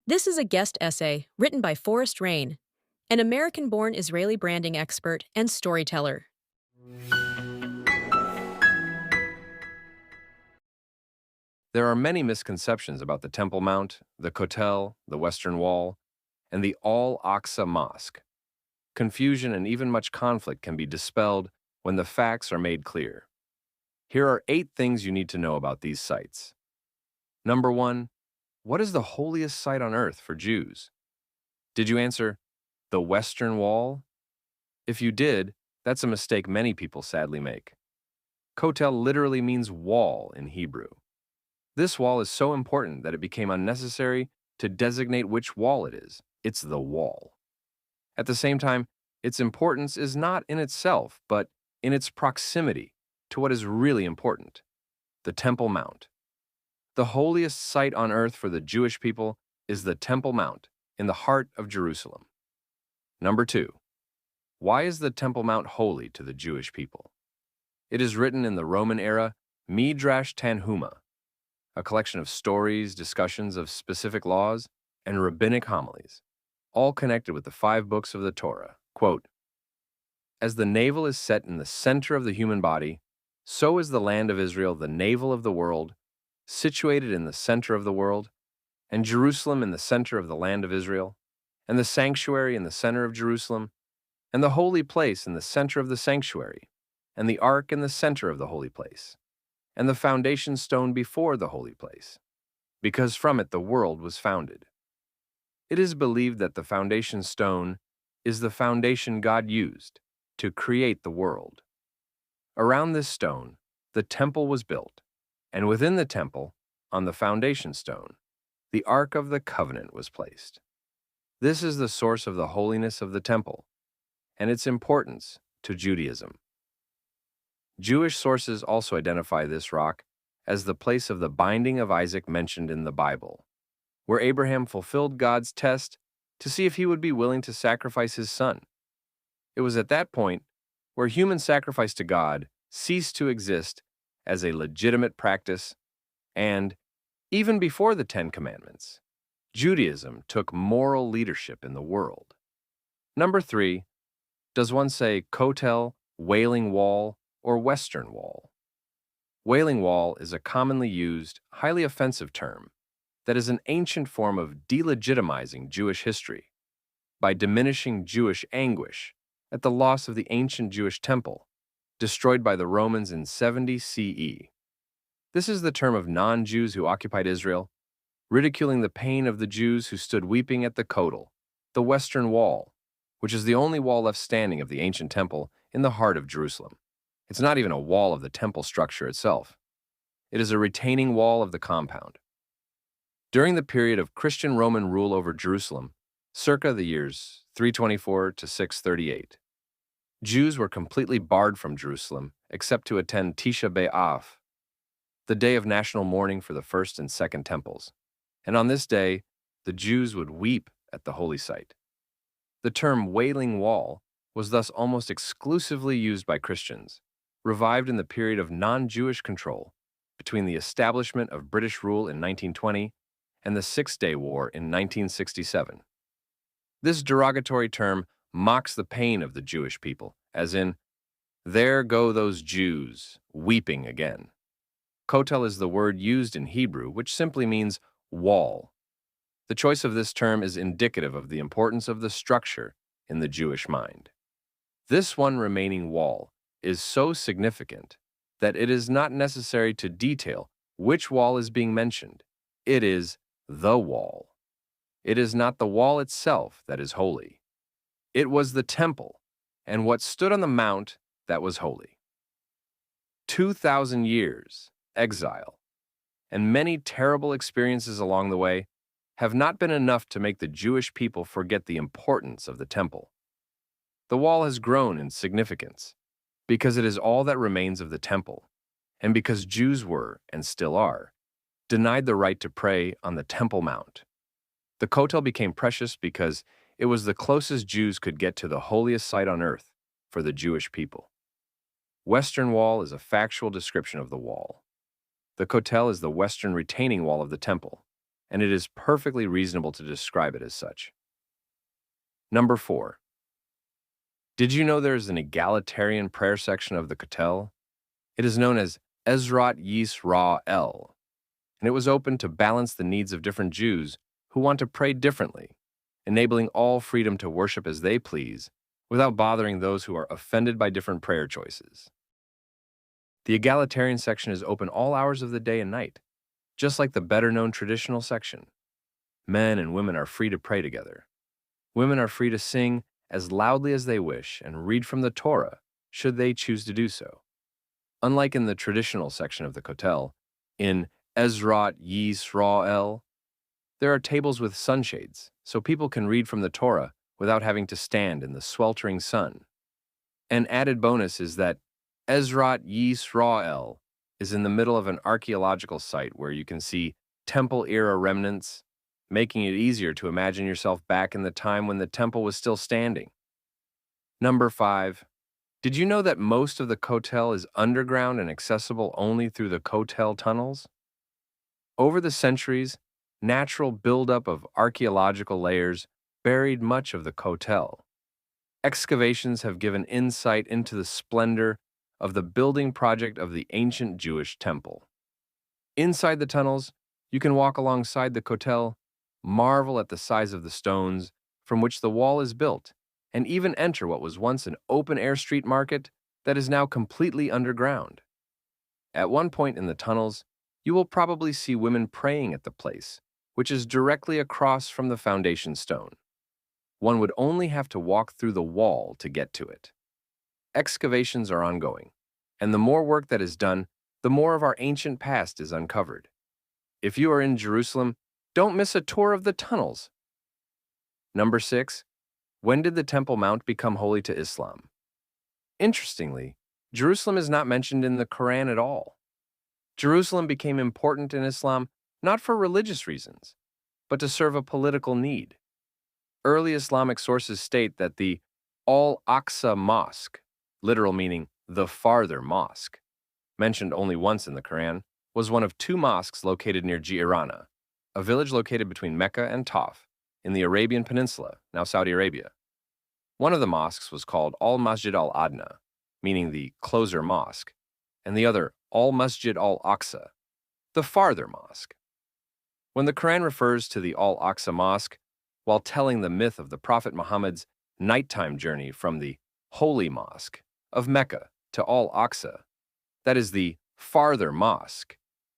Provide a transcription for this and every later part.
This is a guest essay written by Forrest Rain, an American-born Israeli branding expert and storyteller. There are many misconceptions about the Temple Mount, the Kotel, the Western Wall, and the Al-Aqsa Mosque. Confusion and even much conflict can be dispelled when the facts are made clear. Here are 8 things you need to know about these sites. Number 1. What is the holiest site on earth for Jews? Did you answer the Western Wall? If you did, that's a mistake many people sadly make. Kotel literally means wall in Hebrew. This wall is so important that it became unnecessary to designate which wall it is. It's the wall. At the same time, its importance is not in itself, but in its proximity to what is really important, the Temple Mount. The holiest site on earth for the Jewish people is the Temple Mount in the heart of Jerusalem. Number 2. Why is the Temple Mount holy to the Jewish people? It is written in the Roman era Midrash Tanhuma, a collection of stories, discussions of specific laws, and rabbinic homilies, all connected with the 5 books of the Torah. Quote, "As the navel is set in the center of the human body, so is the land of Israel the navel of the world, situated in the center of the world, and Jerusalem in the center of the land of Israel, and the sanctuary in the center of Jerusalem, and the holy place in the center of the sanctuary, and the ark in the center of the holy place, and the foundation stone before the holy place, because from it the world was founded." It is believed that the foundation stone is the foundation God used to create the world. Around this stone, the temple was built, and within the temple, on the foundation stone, the Ark of the Covenant was placed. This is the source of the holiness of the temple and its importance to Judaism. Jewish sources also identify this rock as the place of the binding of Isaac mentioned in the Bible, where Abraham fulfilled God's test to see if he would be willing to sacrifice his son. It was at that point where human sacrifice to God ceased to exist as a legitimate practice, and, even before the 10 Commandments, Judaism took moral leadership in the world. Number 3, does one say Kotel, Wailing Wall, or Western Wall? Wailing Wall is a commonly used, highly offensive term that is an ancient form of delegitimizing Jewish history by diminishing Jewish anguish at the loss of the ancient Jewish temple, destroyed by the Romans in 70 CE. This is the term of non-Jews who occupied Israel, ridiculing the pain of the Jews who stood weeping at the Kotel, the Western Wall, which is the only wall left standing of the ancient temple in the heart of Jerusalem. It's not even a wall of the temple structure itself. It is a retaining wall of the compound. During the period of Christian Roman rule over Jerusalem, circa the years 324 to 638, Jews were completely barred from Jerusalem except to attend Tisha B'Av, the day of national mourning for the first and second temples. And on this day, the Jews would weep at the holy site. The term Wailing Wall was thus almost exclusively used by Christians, revived in the period of non-Jewish control between the establishment of British rule in 1920 and the Six-Day War in 1967. This derogatory term mocks the pain of the Jewish people, as in, "There go those Jews, weeping again." Kotel is the word used in Hebrew, which simply means wall. The choice of this term is indicative of the importance of the structure in the Jewish mind. This one remaining wall is so significant that it is not necessary to detail which wall is being mentioned. It is the wall. It is not the wall itself that is holy. It was the temple and what stood on the mount that was holy. 2,000 years, exile, and many terrible experiences along the way have not been enough to make the Jewish people forget the importance of the temple. The wall has grown in significance because it is all that remains of the temple, and because Jews were, and still are, denied the right to pray on the Temple Mount. The Kotel became precious because it was the closest Jews could get to the holiest site on earth for the Jewish people. Western Wall is a factual description of the wall. The Kotel is the western retaining wall of the temple, and it is perfectly reasonable to describe it as such. Number 4. Did you know there is an egalitarian prayer section of the Kotel? It is known as Ezrat Yisrael, and it was open to balance the needs of different Jews who want to pray differently, enabling all freedom to worship as they please without bothering those who are offended by different prayer choices. The egalitarian section is open all hours of the day and night, just like the better-known traditional section. Men and women are free to pray together. Women are free to sing as loudly as they wish and read from the Torah, should they choose to do so. Unlike in the traditional section of the Kotel, in Ezrat Yisrael, there are tables with sunshades, so people can read from the Torah without having to stand in the sweltering sun. An added bonus is that Ezrat Yisrael is in the middle of an archaeological site where you can see temple-era remnants, making it easier to imagine yourself back in the time when the temple was still standing. Number 5. Did you know that most of the Kotel is underground and accessible only through the Kotel tunnels? Over the centuries, natural buildup of archaeological layers buried much of the Kotel. Excavations have given insight into the splendor of the building project of the ancient Jewish temple. Inside the tunnels, you can walk alongside the Kotel, marvel at the size of the stones from which the wall is built, and even enter what was once an open-air street market that is now completely underground. At one point in the tunnels, you will probably see women praying at the place, which is directly across from the foundation stone. One would only have to walk through the wall to get to it. Excavations are ongoing, and the more work that is done, the more of our ancient past is uncovered. If you are in Jerusalem, don't miss a tour of the tunnels. Number 6. When did the Temple Mount become holy to Islam? Interestingly, Jerusalem is not mentioned in the Quran at all. Jerusalem became important in Islam not for religious reasons, but to serve a political need. Early Islamic sources state that the Al-Aqsa Mosque, literal meaning the farther mosque, mentioned only once in the Quran, was one of 2 mosques located near Jirana, a village located between Mecca and Taif, in the Arabian Peninsula, now Saudi Arabia. One of the mosques was called Al-Masjid al-Adna, meaning the closer mosque, and the other Al-Masjid al-Aqsa, the farther mosque. When the Quran refers to the Al-Aqsa Mosque, while telling the myth of the Prophet Muhammad's nighttime journey from the Holy Mosque of Mecca to Al-Aqsa, that is the farther mosque,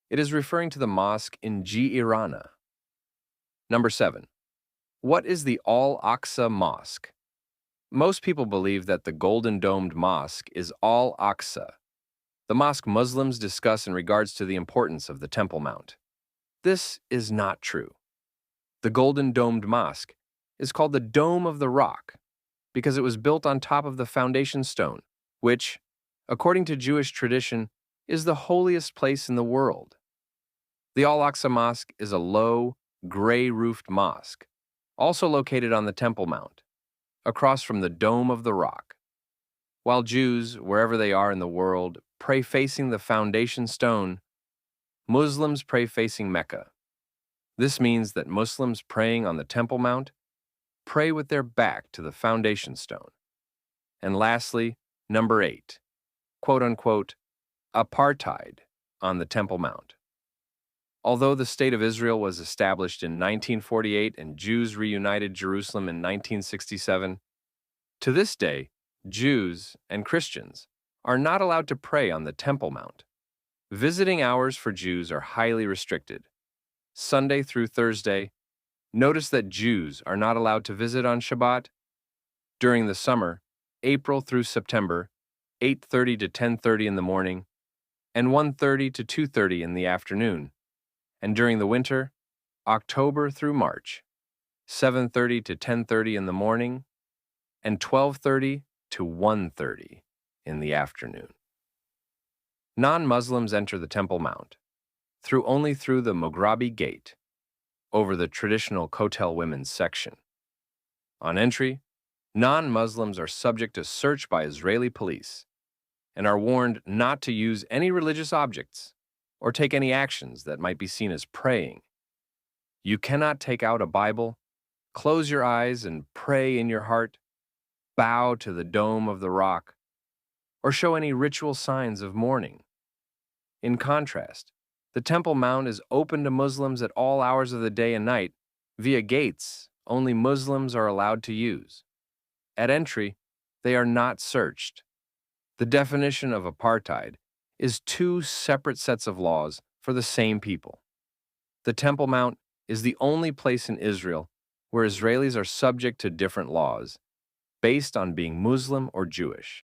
it is referring to the mosque in Jirana. Number 7. What is the Al-Aqsa Mosque? Most people believe that the golden-domed mosque is Al-Aqsa, the mosque Muslims discuss in regards to the importance of the Temple Mount. This is not true. The golden-domed mosque is called the Dome of the Rock because it was built on top of the foundation stone, which, according to Jewish tradition, is the holiest place in the world. The Al-Aqsa Mosque is a low, gray-roofed mosque, also located on the Temple Mount, across from the Dome of the Rock. While Jews, wherever they are in the world, pray facing the foundation stone, Muslims pray facing Mecca. This means that Muslims praying on the Temple Mount pray with their back to the foundation stone. And lastly, number 8, quote-unquote, apartheid on the Temple Mount. Although the State of Israel was established in 1948 and Jews reunited Jerusalem in 1967, to this day, Jews and Christians are not allowed to pray on the Temple Mount. Visiting hours for Jews are highly restricted. Sunday through Thursday, notice that Jews are not allowed to visit on Shabbat. During the summer, April through September, 8:30 to 10:30 in the morning, and 1:30 to 2:30 in the afternoon. And during the winter, October through March, 7:30 to 10:30 in the morning, and 12:30 to 1:30 in the afternoon. Non-Muslims enter the Temple Mount only through the Moghrabi Gate, over the traditional Kotel women's section. On entry, non-Muslims are subject to search by Israeli police and are warned not to use any religious objects or take any actions that might be seen as praying. You cannot take out a Bible, close your eyes and pray in your heart, bow to the dome of the rock, or show any ritual signs of mourning. In contrast, the Temple Mount is open to Muslims at all hours of the day and night via gates only Muslims are allowed to use. At entry, they are not searched. The definition of apartheid is two separate sets of laws for the same people. The Temple Mount is the only place in Israel where Israelis are subject to different laws based on being Muslim or Jewish.